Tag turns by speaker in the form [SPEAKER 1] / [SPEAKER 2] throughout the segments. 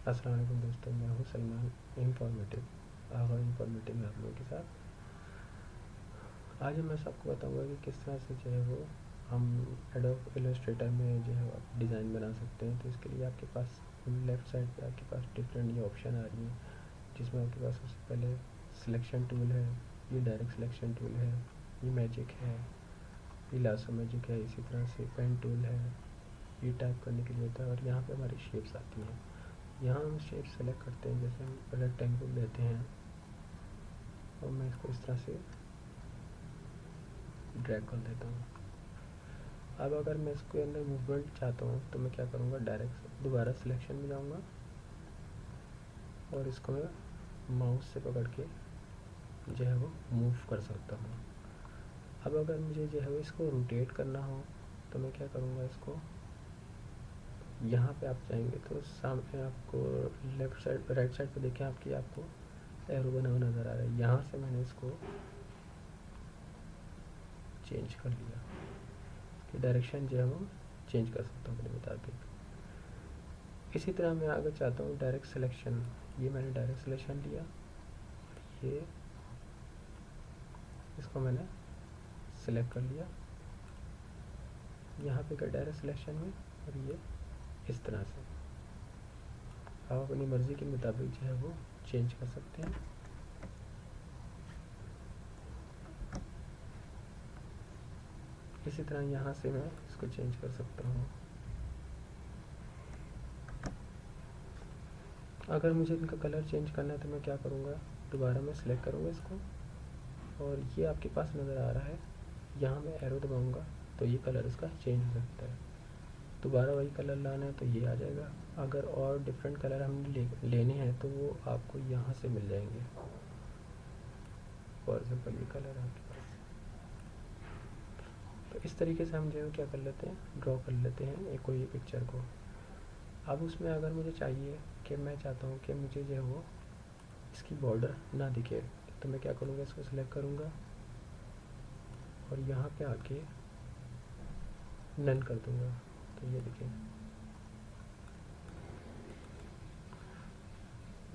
[SPEAKER 1] अस्सलाम वालेकुम दोस्तों, मैं हूँ सलमान इंफॉर्मेटिव में आप लोगों के साथ। आज मैं सबको बताऊंगा कि किस तरह से जो है वो हम एडोब इलस्ट्रेटर में जो है आप डिज़ाइन बना सकते हैं। तो इसके लिए आपके पास लेफ़्ट साइड पे आपके पास डिफरेंट ये ऑप्शन आ रही हैं, जिसमें आपके पास सबसे पहले सिलेक्शन टूल है, ये डायरेक्ट सिलेक्शन टूल है, ये मैजिक है, ये लासो मैजिक है, इसी तरह से पेन टूल है, ये टाइप करने के लिए होता है। और यहाँ पे हमारी शेप्स आती हैं। यहाँ हम शेप सेलेक्ट करते हैं, जैसे हम रेक्टेंगल लेते हैं और मैं इसको इस तरह से ड्रैग कर देता हूँ। अब अगर मैं इसके अंदर मूवमेंट चाहता हूँ तो मैं क्या करूँगा, डायरेक्ट दोबारा सिलेक्शन में जाऊँगा और इसको मैं माउस से पकड़ के जो है वो मूव कर सकता हूँ। अब अगर मुझे जो है वो इसको रोटेट करना हो तो मैं क्या करूँगा, इसको यहाँ पे आप जाएंगे तो सामने आपको लेफ़्ट साइड राइट साइड पे देखें आपको एरो बना हुआ नज़र आ रहा है। यहाँ से मैंने इसको चेंज कर लिया कि डायरेक्शन जो है वो चेंज कर सकता हूँ अपने मुताबिक। इसी तरह मैं आगे चाहता हूँ डायरेक्ट सिलेक्शन, ये मैंने डायरेक्ट सिलेक्शन लिया, ये इसको मैंने सिलेक्ट कर लिया यहाँ पे का डायरेक्ट सिलेक्शन में, और ये इस तरह से आप अपनी मर्ज़ी के मुताबिक जो है वो चेंज कर सकते हैं। इसी तरह यहाँ से मैं इसको चेंज कर सकता हूँ। अगर मुझे इनका कलर चेंज करना है तो मैं क्या करूँगा, दोबारा मैं सिलेक्ट करूँगा इसको और ये आपके पास नज़र आ रहा है, यहाँ मैं एरो दबाऊँगा तो ये कलर इसका चेंज हो सकता है। दोबारा वही कलर लाना है तो ये आ जाएगा। अगर और डिफरेंट कलर हमने लेने हैं तो वो आपको यहाँ से मिल जाएंगे। फॉर एग्जाम्पल ये कलर आपके पास, तो इस तरीके से हम जो है क्या कर लेते हैं, ड्रॉ कर लेते हैं एक कोई पिक्चर को। अब उसमें अगर मुझे चाहिए कि मैं चाहता हूँ कि मुझे जो है वो इसकी बॉर्डर ना दिखे तो मैं क्या करूँगा, इसको सिलेक्ट करूँगा और यहाँ पे आके नन कर दूँगा। तो ये देखिए,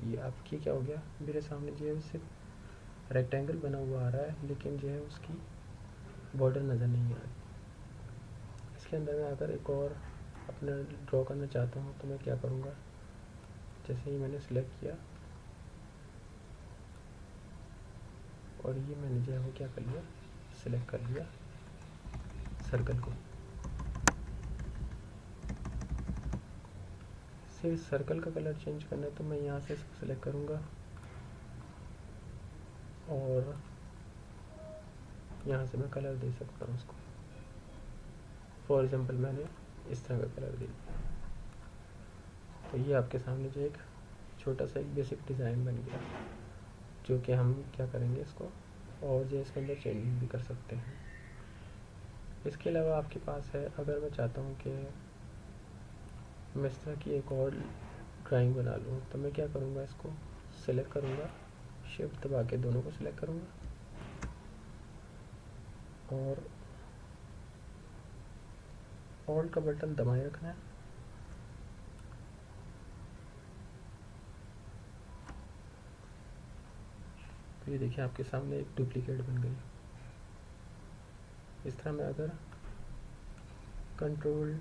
[SPEAKER 1] ये आपकी क्या हो गया, मेरे सामने जो है सिर्फ रेक्टेंगल बना हुआ आ रहा है, लेकिन जो है उसकी बॉर्डर नज़र नहीं आ रही। इसके अंदर मैं अगर एक और अपना ड्रॉ करना चाहता हूँ तो मैं क्या करूँगा, जैसे ही मैंने सिलेक्ट किया और ये मैंने जो है वो क्या कर लिया, सिलेक्ट कर लिया सर्कल को। सिर्फ सर्कल का कलर चेंज करना है तो मैं यहाँ से इसको सिलेक्ट करूँगा और यहाँ से मैं कलर दे सकता हूँ उसको। फॉर एग्ज़ाम्पल मैंने इस तरह का कलर दे दिया, तो ये आपके सामने जो एक छोटा सा एक बेसिक डिज़ाइन बन गया, जो कि हम क्या करेंगे इसको और जो इसके अंदर चेंजिंग भी कर सकते हैं। इसके अलावा आपके पास है, अगर मैं चाहता हूँ कि मैं इस तरह की एक और ड्राइंग बना लूँ तो मैं क्या करूँगा, इसको सेलेक्ट करूँगा, शिफ्ट दबा के दोनों को सिलेक्ट करूँगा और ऑल्ट का बटन दबाए रखना है। तो ये देखिए आपके सामने एक डुप्लीकेट बन गई। इस तरह मैं अगर कंट्रोल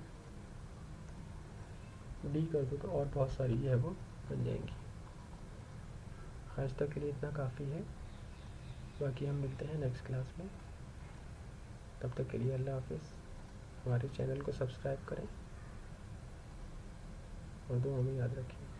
[SPEAKER 1] डी कर दूँ तो और बहुत सारी है वो बन जाएंगी। आज तक के लिए इतना काफ़ी है, बाकी हम मिलते हैं नेक्स्ट क्लास में। तब तक के लिए अल्लाह हाफिज़। हमारे चैनल को सब्सक्राइब करें और दुआ में याद रखें।